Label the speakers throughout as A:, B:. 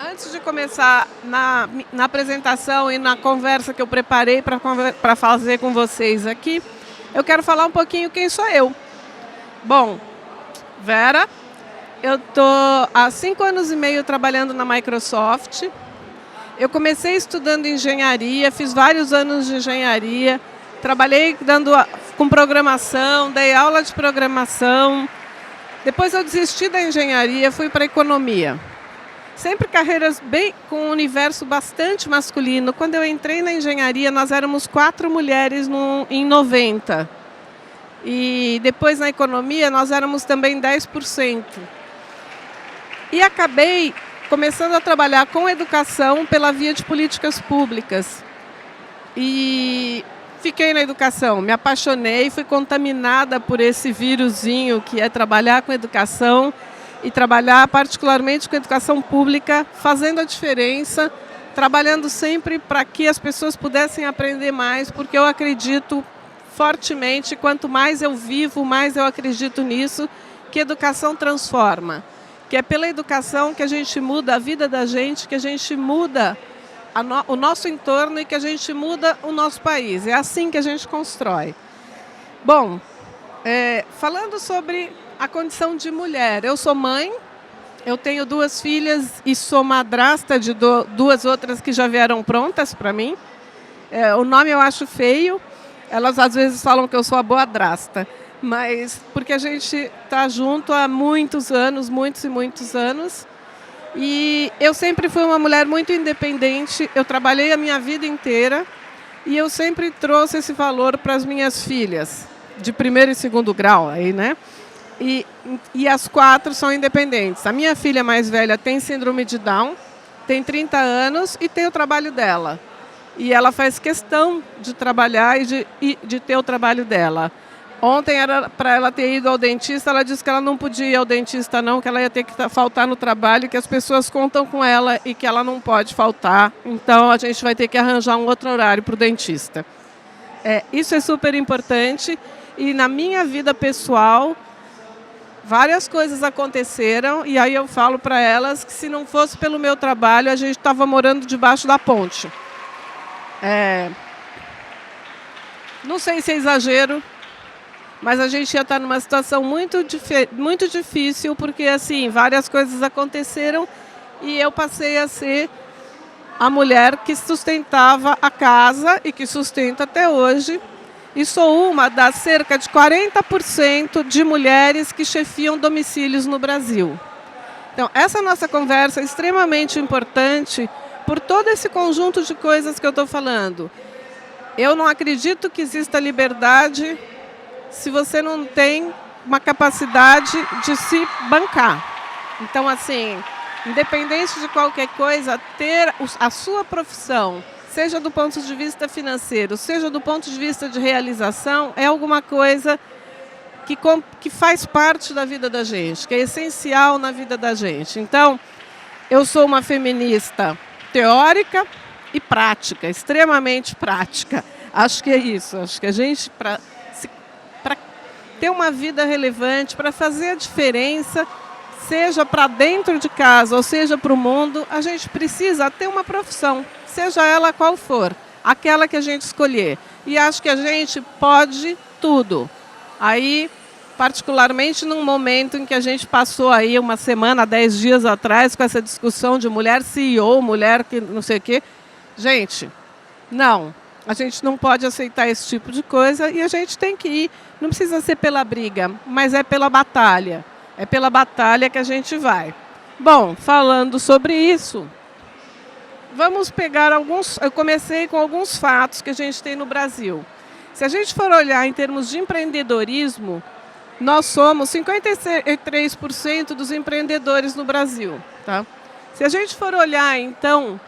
A: Antes de começar na apresentação e na conversa que eu preparei para fazer com vocês aqui, eu quero falar um pouquinho quem sou eu. Bom, Vera, eu estou há 5 anos e meio trabalhando na Microsoft. Eu comecei estudando engenharia, fiz vários anos de engenharia, trabalhei com programação, dei aula de programação. Depois eu desisti da engenharia, fui para a economia. Sempre carreiras com um universo bastante masculino. Quando eu entrei na engenharia, nós éramos 4 mulheres em 90. E depois na economia, nós éramos também 10%. E acabei começando a trabalhar com educação pela via de políticas públicas. E fiquei na educação, me apaixonei, fui contaminada por esse vírusinho que é trabalhar com educação e trabalhar particularmente com educação pública, fazendo a diferença, trabalhando sempre para que as pessoas pudessem aprender mais, porque eu acredito fortemente, quanto mais eu vivo, mais eu acredito nisso, que educação transforma, que é pela educação que a gente muda a vida da gente, que a gente muda o nosso entorno e que a gente muda o nosso país. É assim que a gente constrói. Bom, falando sobre a condição de mulher. Eu sou mãe, eu tenho 2 filhas e sou madrasta de 2 outras que já vieram prontas para mim. O nome eu acho feio, elas às vezes falam que eu sou a boadrasta, mas porque a gente está junto há muitos anos, muitos e muitos anos. E eu sempre fui uma mulher muito independente, eu trabalhei a minha vida inteira e eu sempre trouxe esse valor para as minhas filhas, de 1º e 2º grau, aí, né? E as 4 são independentes. A minha filha mais velha tem síndrome de Down, tem 30 anos e tem o trabalho dela. E ela faz questão de trabalhar e de ter o trabalho dela. Ontem era para ela ter ido ao dentista, ela disse que ela não podia ir ao dentista não, que ela ia ter que faltar no trabalho, que as pessoas contam com ela e que ela não pode faltar. Então a gente vai ter que arranjar um outro horário para o dentista. Isso é super importante e na minha vida pessoal várias coisas aconteceram e aí eu falo para elas que se não fosse pelo meu trabalho, a gente estava morando debaixo da ponte. Não sei se é exagero, mas a gente ia estar numa situação muito difícil, porque assim, várias coisas aconteceram e eu passei a ser a mulher que sustentava a casa e que sustenta até hoje. E sou uma das cerca de 40% de mulheres que chefiam domicílios no Brasil. Então, essa nossa conversa é extremamente importante por todo esse conjunto de coisas que eu estou falando. Eu não acredito que exista liberdade se você não tem uma capacidade de se bancar. Então, assim, independente de qualquer coisa, ter a sua profissão, seja do ponto de vista financeiro, seja do ponto de vista de realização, é alguma coisa que faz parte da vida da gente, que é essencial na vida da gente. Então, eu sou uma feminista teórica e prática, extremamente prática. Acho que é isso. Acho que a gente, para ter uma vida relevante, para fazer a diferença, seja para dentro de casa ou seja para o mundo, a gente precisa ter uma profissão, seja ela qual for, aquela que a gente escolher. E acho que a gente pode tudo. Aí, particularmente num momento em que a gente passou aí uma semana, 10 dias atrás, com essa discussão de mulher CEO, mulher que não sei o quê. Gente, não. A gente não pode aceitar esse tipo de coisa e a gente tem que ir. Não precisa ser pela briga, mas é pela batalha. É pela batalha que a gente vai. Bom, falando sobre isso, vamos pegar alguns... Eu comecei com alguns fatos que a gente tem no Brasil. Se a gente for olhar em termos de empreendedorismo, nós somos 53% dos empreendedores no Brasil. Tá? Se a gente for olhar, então,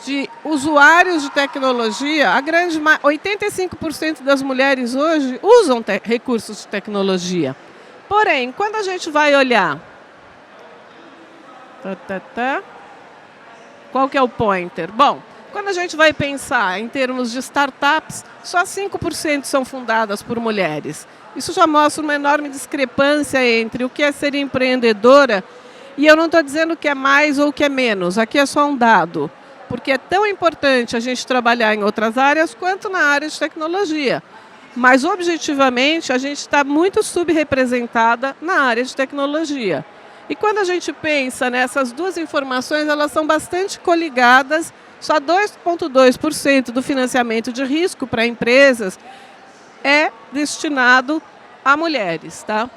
A: de usuários de tecnologia, 85% das mulheres hoje usam recursos de tecnologia. Porém, quando a gente vai olhar... Qual que é o pointer? Bom, quando a gente vai pensar em termos de startups, só 5% são fundadas por mulheres. Isso já mostra uma enorme discrepância entre o que é ser empreendedora E eu não estou dizendo que é mais ou que é menos, aqui é só um dado, porque é tão importante a gente trabalhar em outras áreas quanto na área de tecnologia. Mas, objetivamente, a gente está muito subrepresentada na área de tecnologia. E quando a gente pensa nessas duas informações, elas são bastante coligadas. Só 2,2% do financiamento de risco para empresas é destinado a mulheres, tá?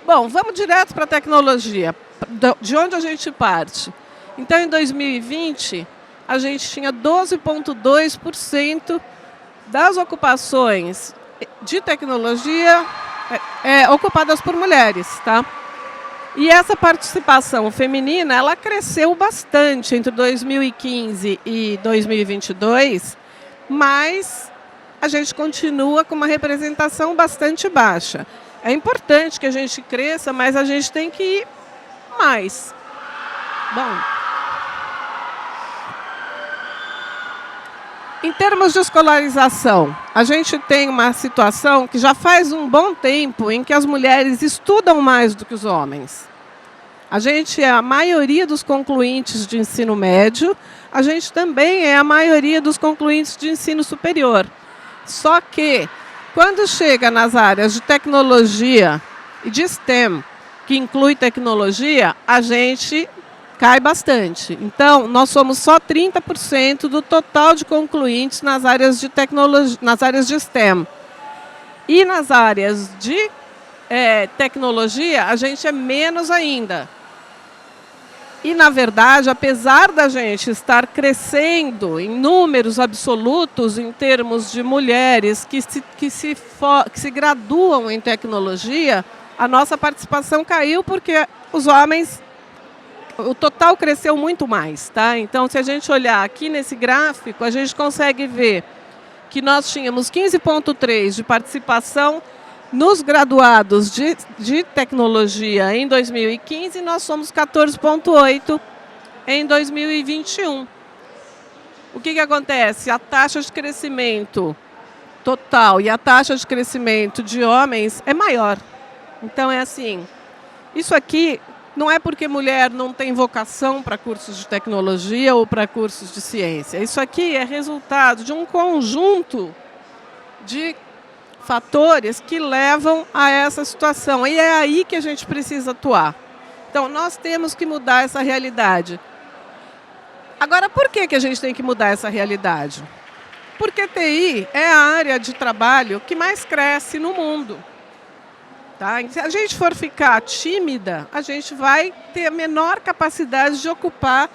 A: Bom, vamos direto para a tecnologia, de onde a gente parte. Então, em 2020, a gente tinha 12,2% das ocupações de tecnologia ocupadas por mulheres, tá? E essa participação feminina, ela cresceu bastante entre 2015 e 2022, mas a gente continua com uma representação bastante baixa. É importante que a gente cresça, mas a gente tem que ir mais. Bom, em termos de escolarização, a gente tem uma situação que já faz um bom tempo em que as mulheres estudam mais do que os homens. A gente é a maioria dos concluintes de ensino médio, a gente também é a maioria dos concluintes de ensino superior. Só que, quando chega nas áreas de tecnologia e de STEM, que inclui tecnologia, a gente cai bastante. Então, nós somos só 30% do total de concluintes nas áreas de tecnologia, nas áreas de STEM. E nas áreas de tecnologia, a gente é menos ainda. E, na verdade, apesar da gente estar crescendo em números absolutos em termos de mulheres que se graduam em tecnologia, a nossa participação caiu porque os homens, o total cresceu muito mais, tá? Então, se a gente olhar aqui nesse gráfico, a gente consegue ver que nós tínhamos 15,3% de participação nos graduados de tecnologia em 2015, nós somos 14,8% em 2021. O que acontece? A taxa de crescimento total e a taxa de crescimento de homens é maior. Então, é assim, isso aqui não é porque mulher não tem vocação para cursos de tecnologia ou para cursos de ciência. Isso aqui é resultado de um conjunto de fatores que levam a essa situação. E é aí que a gente precisa atuar. Então, nós temos que mudar essa realidade. Agora, por que a gente tem que mudar essa realidade? Porque TI é a área de trabalho que mais cresce no mundo. Tá? Se a gente for ficar tímida, a gente vai ter a menor capacidade de ocupar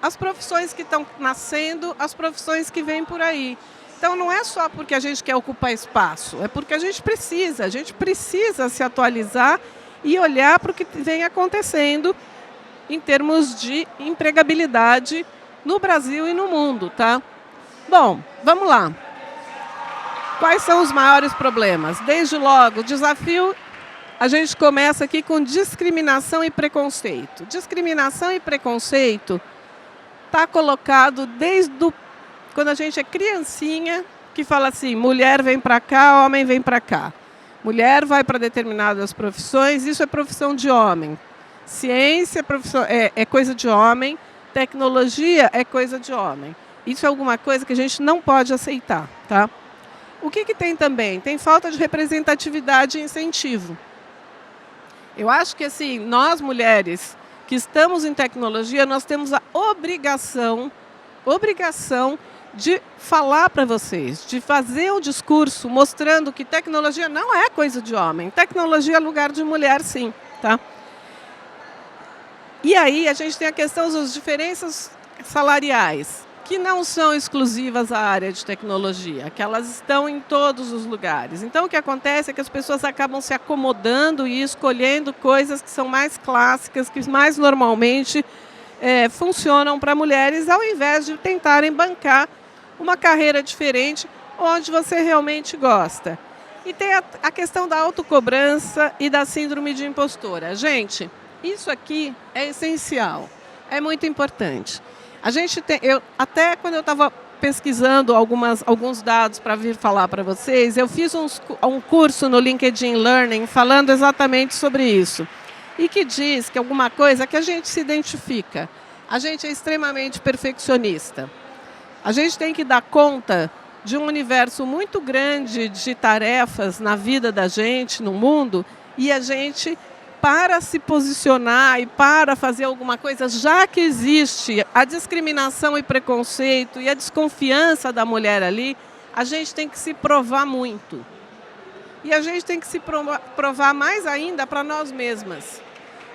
A: as profissões que estão nascendo, as profissões que vêm por aí. Então, não é só porque a gente quer ocupar espaço, é porque a gente precisa se atualizar e olhar para o que vem acontecendo em termos de empregabilidade no Brasil e no mundo, tá? Bom, vamos lá. Quais são os maiores problemas? Desde logo, o desafio, a gente começa aqui com discriminação e preconceito. Discriminação e preconceito está colocado desde quando a gente é criancinha, que fala assim, mulher vem para cá, homem vem para cá. Mulher vai para determinadas profissões, isso é profissão de homem. Ciência é coisa de homem, tecnologia é coisa de homem. Isso é alguma coisa que a gente não pode aceitar, tá? O que tem também? Tem falta de representatividade e incentivo. Eu acho que assim, nós mulheres que estamos em tecnologia, nós temos a obrigação de falar para vocês, de fazer o discurso mostrando que tecnologia não é coisa de homem. Tecnologia é lugar de mulher, sim, tá? E aí a gente tem a questão das diferenças salariais, que não são exclusivas à área de tecnologia, que elas estão em todos os lugares. Então, o que acontece é que as pessoas acabam se acomodando e escolhendo coisas que são mais clássicas, que mais normalmente funcionam para mulheres, ao invés de tentarem bancar uma carreira diferente, onde você realmente gosta. E tem a questão da autocobrança e da síndrome de impostora. Gente, isso aqui é essencial, é muito importante. A gente tem, até quando eu estava pesquisando alguns dados para vir falar para vocês, eu fiz um curso no LinkedIn Learning falando exatamente sobre isso. e que diz que alguma coisa que a gente se identifica. A gente é extremamente perfeccionista. A gente tem que dar conta de um universo muito grande de tarefas na vida da gente, no mundo, e a gente, para se posicionar e para fazer alguma coisa, já que existe a discriminação e preconceito e a desconfiança da mulher ali, a gente tem que se provar muito. E a gente tem que se provar mais ainda para nós mesmas.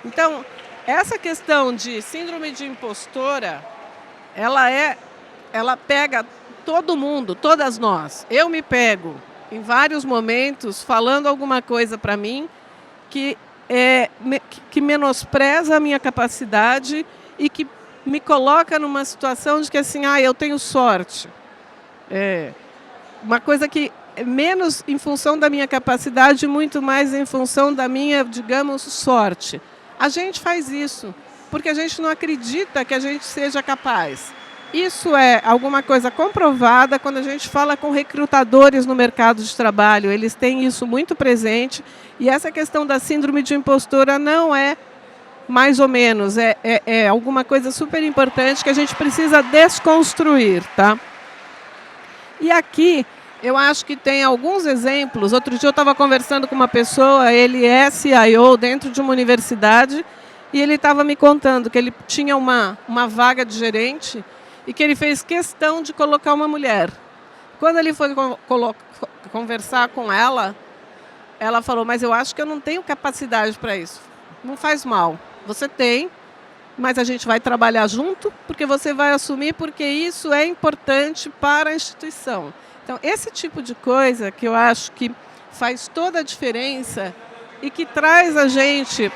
A: Então, essa questão de síndrome de impostora, ela pega todo mundo, todas nós. Eu me pego em vários momentos falando alguma coisa para mim que menospreza a minha capacidade e que me coloca numa situação de que assim, eu tenho sorte. Uma coisa que é menos em função da minha capacidade, muito mais em função da minha, digamos, sorte. A gente faz isso porque a gente não acredita que a gente seja capaz. Isso é alguma coisa comprovada quando a gente fala com recrutadores no mercado de trabalho. Eles têm isso muito presente. E essa questão da síndrome de impostora não é mais ou menos. É alguma coisa super importante que a gente precisa desconstruir. Tá? E aqui eu acho que tem alguns exemplos. Outro dia eu estava conversando com uma pessoa, ele é CIO dentro de uma universidade, e ele estava me contando que ele tinha uma vaga de gerente e que ele fez questão de colocar uma mulher. Quando ele foi conversar com ela, ela falou, mas eu acho que eu não tenho capacidade para isso. Não faz mal, você tem, mas a gente vai trabalhar junto, porque você vai assumir, porque isso é importante para a instituição. Então, esse tipo de coisa que eu acho que faz toda a diferença e que traz a gente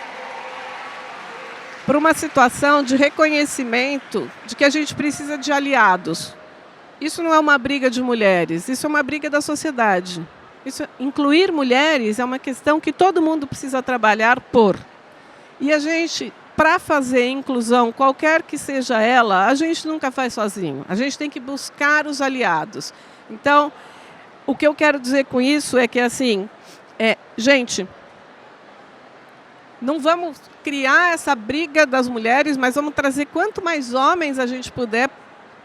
A: para uma situação de reconhecimento de que a gente precisa de aliados. Isso não é uma briga de mulheres, isso é uma briga da sociedade. Incluir mulheres é uma questão que todo mundo precisa trabalhar por. E a gente, para fazer inclusão, qualquer que seja ela, a gente nunca faz sozinho. A gente tem que buscar os aliados. Então, o que eu quero dizer com isso é que, assim, gente, não vamos criar essa briga das mulheres, mas vamos trazer quanto mais homens a gente puder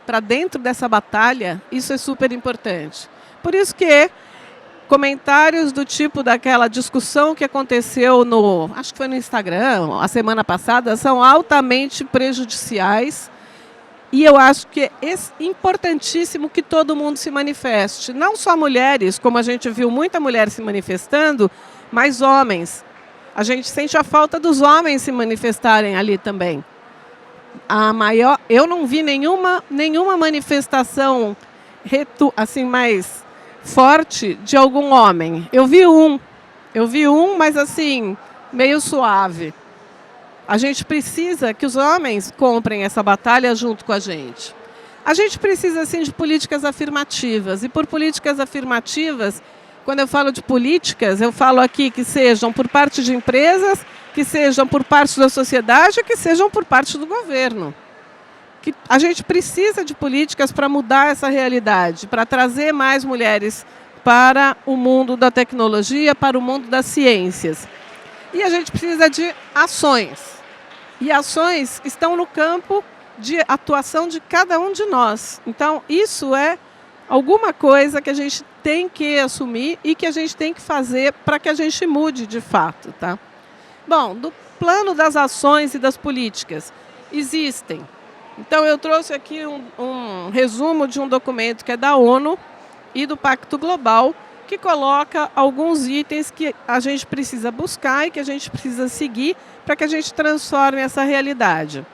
A: para dentro dessa batalha. Isso é super importante. Por isso que comentários do tipo daquela discussão que aconteceu acho que foi no Instagram, a semana passada, são altamente prejudiciais. E eu acho que é importantíssimo que todo mundo se manifeste. Não só mulheres, como a gente viu muita mulher se manifestando, mas homens. A gente sente a falta dos homens se manifestarem ali também. Eu não vi nenhuma manifestação assim, mais forte de algum homem. Eu vi um, mas assim, meio suave. A gente precisa que os homens comprem essa batalha junto com a gente. A gente precisa, sim, de políticas afirmativas. E por políticas afirmativas, quando eu falo de políticas, eu falo aqui que sejam por parte de empresas, que sejam por parte da sociedade, que sejam por parte do governo. Que a gente precisa de políticas para mudar essa realidade, para trazer mais mulheres para o mundo da tecnologia, para o mundo das ciências. E a gente precisa de ações. E ações estão no campo de atuação de cada um de nós. Então, isso é alguma coisa que a gente tem que assumir e que a gente tem que fazer para que a gente mude de fato. Tá? Bom, do plano das ações e das políticas, existem. Então, eu trouxe aqui um resumo de um documento que é da ONU e do Pacto Global, que coloca alguns itens que a gente precisa buscar e que a gente precisa seguir para que a gente transforme essa realidade.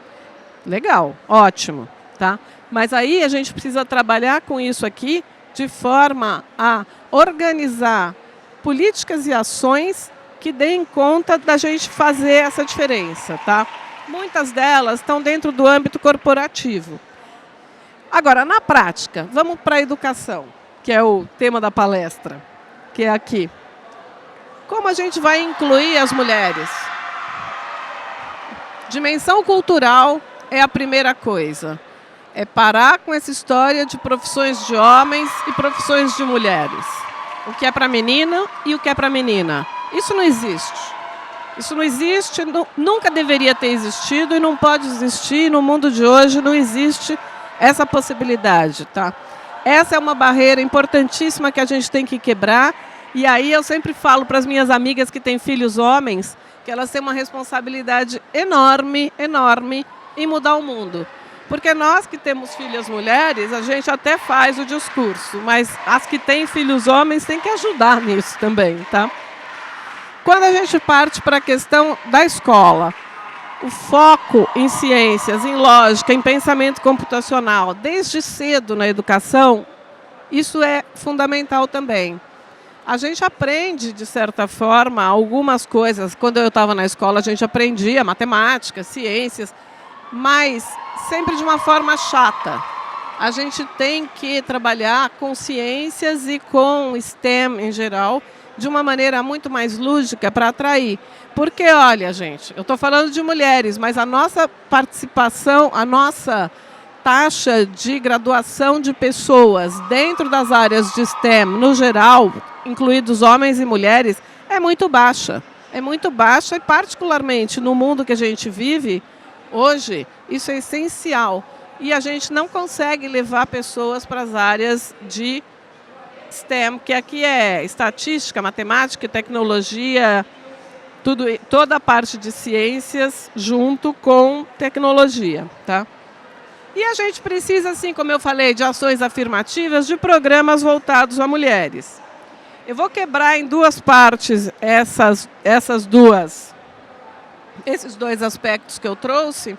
A: Legal, ótimo. Tá? Mas aí a gente precisa trabalhar com isso aqui de forma a organizar políticas e ações que deem conta da gente fazer essa diferença. Tá? Muitas delas estão dentro do âmbito corporativo. Agora, na prática, vamos para a educação, que é o tema da palestra, que é aqui. Como a gente vai incluir as mulheres? Dimensão cultural é a primeira coisa. É parar com essa história de profissões de homens e profissões de mulheres. O que é para menina e o que é para menina. Isso não existe. Isso não existe, nunca deveria ter existido e não pode existir. No mundo de hoje não existe essa possibilidade, tá? Essa é uma barreira importantíssima que a gente tem que quebrar. E aí eu sempre falo para as minhas amigas que têm filhos homens que elas têm uma responsabilidade enorme, enorme em mudar o mundo. Porque nós que temos filhas mulheres, a gente até faz o discurso, mas as que têm filhos homens têm que ajudar nisso também, tá? Quando a gente parte para a questão da escola, o foco em ciências, em lógica, em pensamento computacional, desde cedo na educação, isso é fundamental também. A gente aprende, de certa forma, algumas coisas. Quando eu estava na escola, a gente aprendia matemática, ciências, mas sempre de uma forma chata. A gente tem que trabalhar com ciências e com STEM em geral, de uma maneira muito mais lúdica para atrair. Porque, olha, gente, eu estou falando de mulheres, mas a nossa participação, a nossa taxa de graduação de pessoas dentro das áreas de STEM, no geral, incluídos homens e mulheres, é muito baixa. É muito baixa e, particularmente, no mundo que a gente vive hoje, isso é essencial. E a gente não consegue levar pessoas para as áreas de STEM, que aqui é estatística, matemática, tecnologia, toda a parte de ciências junto com tecnologia, tá? E a gente precisa, assim como eu falei, de ações afirmativas, de programas voltados a mulheres. Eu vou quebrar em duas partes esses dois aspectos que eu trouxe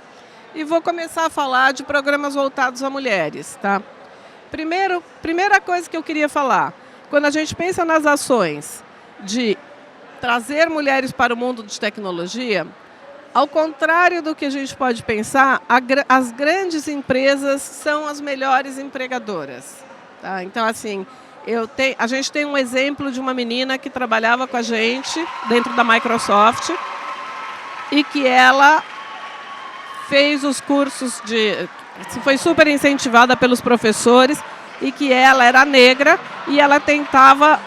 A: e vou começar a falar de programas voltados a mulheres, tá? Primeira coisa que eu queria falar, quando a gente pensa nas ações de trazer mulheres para o mundo de tecnologia, ao contrário do que a gente pode pensar, as grandes empresas são as melhores empregadoras, tá? Então, assim, a gente tem um exemplo de uma menina que trabalhava com a gente dentro da Microsoft e que ela fez os cursos foi super incentivada pelos professores e que ela era negra e ela tentava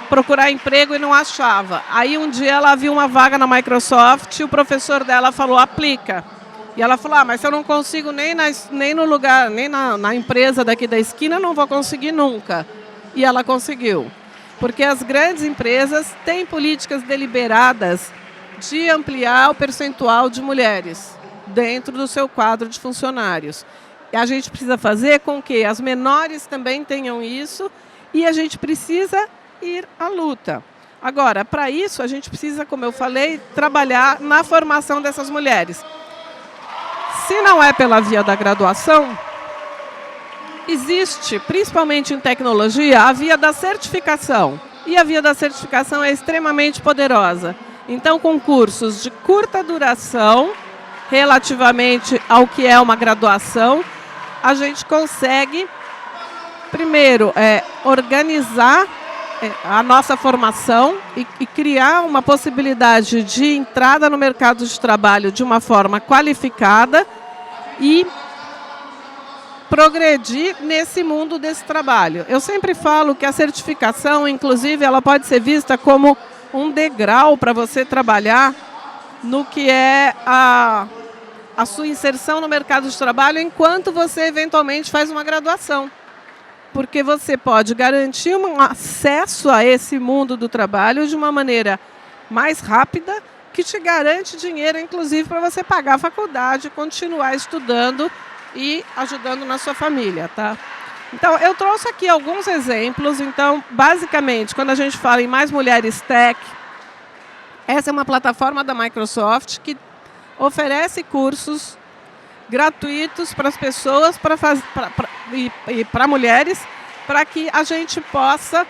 A: procurar emprego e não achava. Aí um dia ela viu uma vaga na Microsoft e o professor dela falou, aplica. E ela falou, mas se eu não consigo nem no lugar, nem na empresa daqui da esquina, não vou conseguir nunca. E ela conseguiu. Porque as grandes empresas têm políticas deliberadas de ampliar o percentual de mulheres dentro do seu quadro de funcionários. E a gente precisa fazer com que as menores também tenham isso e a gente precisa ir à luta. Agora, para isso, a gente precisa, como eu falei, trabalhar na formação dessas mulheres. Se não é pela via da graduação, existe, principalmente em tecnologia, a via da certificação. E a via da certificação é extremamente poderosa. Então, com cursos de curta duração, relativamente ao que é uma graduação, a gente consegue, primeiro, organizar a nossa formação e criar uma possibilidade de entrada no mercado de trabalho de uma forma qualificada e progredir nesse mundo desse trabalho. Eu sempre falo que a certificação, inclusive, ela pode ser vista como um degrau para você trabalhar no que é a sua inserção no mercado de trabalho enquanto você eventualmente faz uma graduação. Porque você pode garantir um acesso a esse mundo do trabalho de uma maneira mais rápida, que te garante dinheiro, inclusive, para você pagar a faculdade, continuar estudando e ajudando na sua família, tá? Então, eu trouxe aqui alguns exemplos. Então, basicamente, quando a gente fala em Mais Mulheres Tech, essa é uma plataforma da Microsoft que oferece cursos gratuitos para as pessoas e para mulheres, para que a gente possa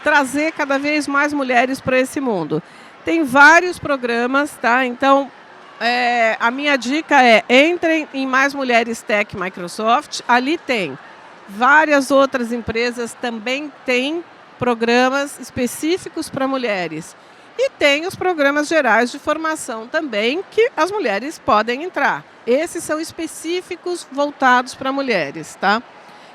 A: trazer cada vez mais mulheres para esse mundo. Tem vários programas, tá? Então, a minha dica é, entrem em Mais Mulheres Tech Microsoft, ali tem várias outras empresas, também tem programas específicos para mulheres. E tem os programas gerais de formação também, que as mulheres podem entrar. Esses são específicos voltados para mulheres, tá?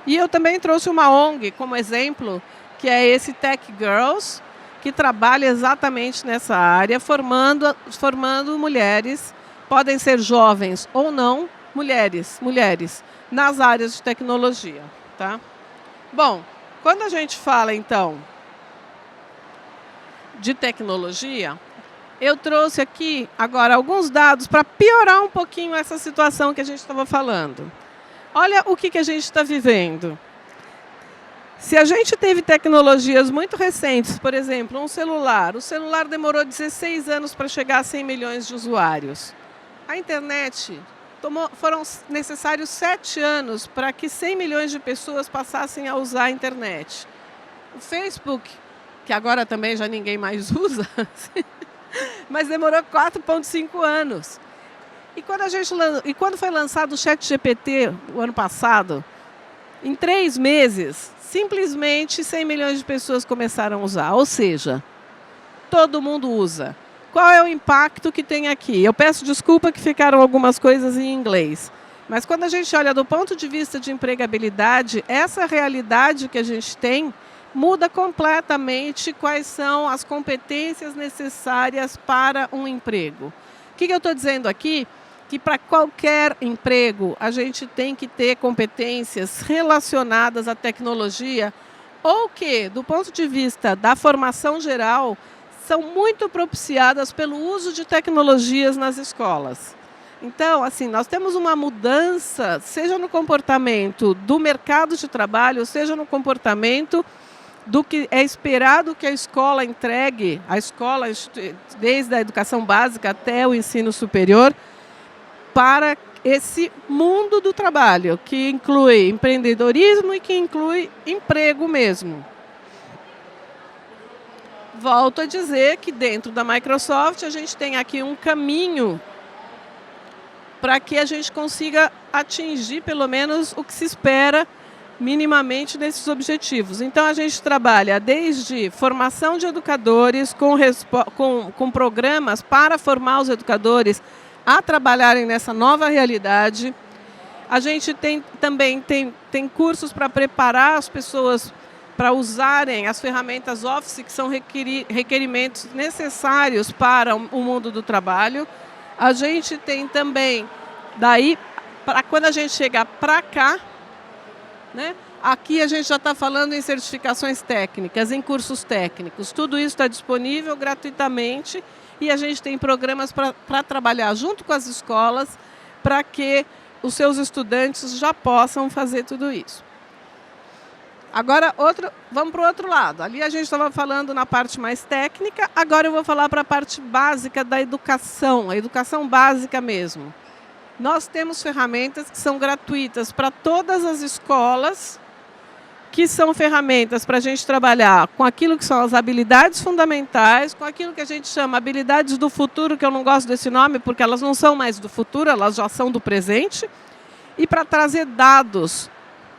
A: E eu também trouxe uma ONG como exemplo, que é esse Tech Girls, que trabalha exatamente nessa área, formando mulheres, podem ser jovens ou não, mulheres, nas áreas de tecnologia. Tá? Bom, quando a gente fala, então, de tecnologia, eu trouxe aqui agora alguns dados para piorar um pouquinho essa situação que a gente estava falando. Olha o que a gente está vivendo. Se a gente teve tecnologias muito recentes, por exemplo, um celular. O celular demorou 16 anos para chegar a 100 milhões de usuários. A internet, foram necessários 7 anos para que 100 milhões de pessoas passassem a usar a internet. O Facebook, que agora também já ninguém mais usa, mas demorou 4,5 anos. E quando foi lançado o ChatGPT, o ano passado, em 3 meses, simplesmente 100 milhões de pessoas começaram a usar. Ou seja, todo mundo usa. Qual é o impacto que tem aqui? Eu peço desculpa que ficaram algumas coisas em inglês. Mas quando a gente olha do ponto de vista de empregabilidade, essa realidade que a gente tem muda completamente quais são as competências necessárias para um emprego. O que eu estou dizendo aqui? Que para qualquer emprego a gente tem que ter competências relacionadas à tecnologia ou que, do ponto de vista da formação geral, são muito propiciadas pelo uso de tecnologias nas escolas. Então, assim, nós temos uma mudança, seja no comportamento do mercado de trabalho, seja no comportamento do que é esperado que a escola entregue, desde a educação básica até o ensino superior, para esse mundo do trabalho, que inclui empreendedorismo e que inclui emprego mesmo. Volto a dizer que dentro da Microsoft a gente tem aqui um caminho para que a gente consiga atingir pelo menos o que se espera minimamente nesses objetivos. Então a gente trabalha desde formação de educadores com programas para formar os educadores a trabalharem nessa nova realidade. A gente também tem cursos para preparar as pessoas para usarem as ferramentas Office, que são requerimentos necessários para o mundo do trabalho. A gente tem também, daí, quando a gente chegar para cá, né, aqui a gente já está falando em certificações técnicas, em cursos técnicos. Tudo isso está disponível gratuitamente. E a gente tem programas para trabalhar junto com as escolas para que os seus estudantes já possam fazer tudo isso. Agora, vamos para o outro lado. Ali a gente estava falando na parte mais técnica, agora eu vou falar para a parte básica da educação, a educação básica mesmo. Nós temos ferramentas que são gratuitas para todas as escolas, que são ferramentas para a gente trabalhar com aquilo que são as habilidades fundamentais, com aquilo que a gente chama habilidades do futuro, que eu não gosto desse nome, porque elas não são mais do futuro, elas já são do presente, e para trazer dados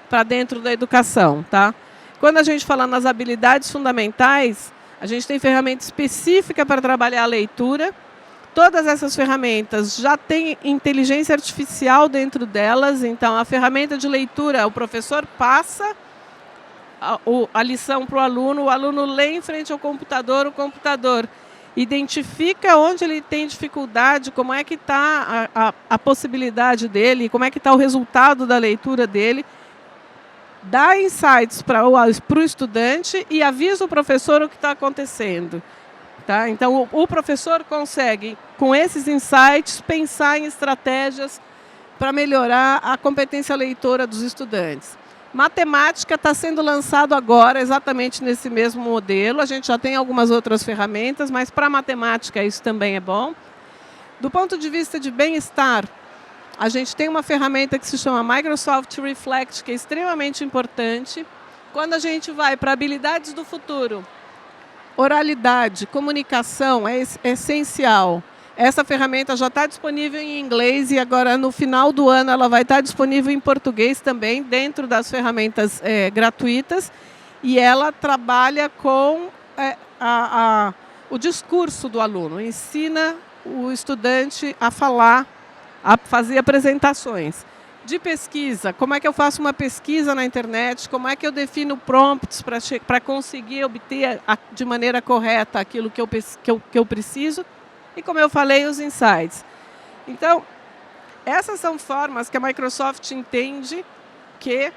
A: para dentro da educação. Tá? Quando a gente fala nas habilidades fundamentais, a gente tem ferramenta específica para trabalhar a leitura. Todas essas ferramentas já têm inteligência artificial dentro delas, então a ferramenta de leitura, o professor passa a lição para o aluno lê em frente ao computador, o computador identifica onde ele tem dificuldade, como é que está a possibilidade dele, como é que está o resultado da leitura dele, dá insights para o estudante e avisa o professor o que está acontecendo. Tá? Então, o professor consegue, com esses insights, pensar em estratégias para melhorar a competência leitora dos estudantes. Matemática está sendo lançado agora, exatamente nesse mesmo modelo. A gente já tem algumas outras ferramentas, mas para matemática isso também é bom. Do ponto de vista de bem-estar, a gente tem uma ferramenta que se chama Microsoft Reflect, que é extremamente importante. Quando a gente vai para habilidades do futuro, oralidade, comunicação é essencial. Essa ferramenta já está disponível em inglês e agora no final do ano ela vai estar disponível em português também, dentro das ferramentas gratuitas. E ela trabalha com o discurso do aluno, ensina o estudante a falar, a fazer apresentações. de pesquisa. Como é que eu faço uma pesquisa na internet? Como é que eu defino prompts para conseguir obter de maneira correta aquilo que eu preciso? E como eu falei, os insights. Então, essas são formas que a Microsoft entende que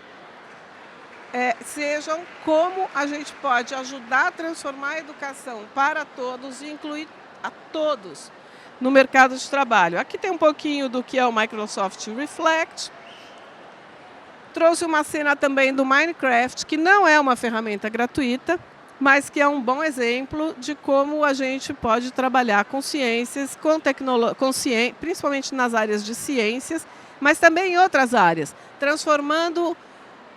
A: sejam como a gente pode ajudar a transformar a educação para todos e incluir a todos no mercado de trabalho. Aqui tem um pouquinho do que é o Microsoft Reflect. Trouxe uma cena também do Minecraft, que não é uma ferramenta gratuita, mas que é um bom exemplo de como a gente pode trabalhar com ciências, com tecnologia, principalmente nas áreas de ciências, mas também em outras áreas, transformando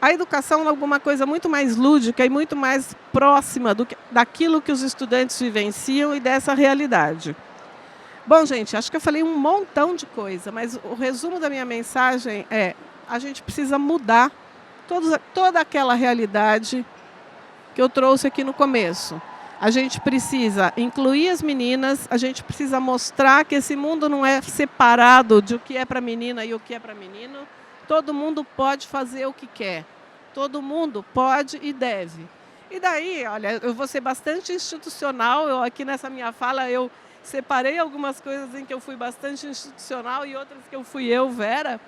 A: a educação em alguma coisa muito mais lúdica e muito mais próxima daquilo que os estudantes vivenciam e dessa realidade. Bom, gente, acho que eu falei um montão de coisa, mas o resumo da minha mensagem é: a gente precisa mudar toda aquela realidade que eu trouxe aqui no começo. A gente precisa incluir as meninas, a gente precisa mostrar que esse mundo não é separado de o que é para menina e o que é para menino. Todo mundo pode fazer o que quer. Todo mundo pode e deve. E daí, olha, eu vou ser bastante institucional. Aqui nessa minha fala, eu separei algumas coisas em que eu fui bastante institucional e outras que eu fui eu, Vera.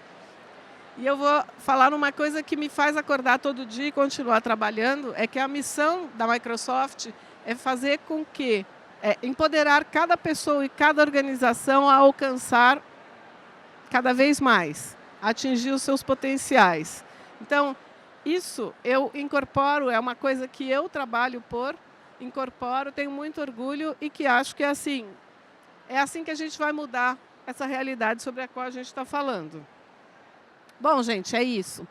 A: E eu vou falar uma coisa que me faz acordar todo dia e continuar trabalhando, é que a missão da Microsoft é fazer com que, empoderar cada pessoa e cada organização a alcançar cada vez mais, atingir os seus potenciais. Então, isso eu incorporo, é uma coisa que eu trabalho incorporo, tenho muito orgulho e que acho que é assim que a gente vai mudar essa realidade sobre a qual a gente está falando. Bom, gente, é isso.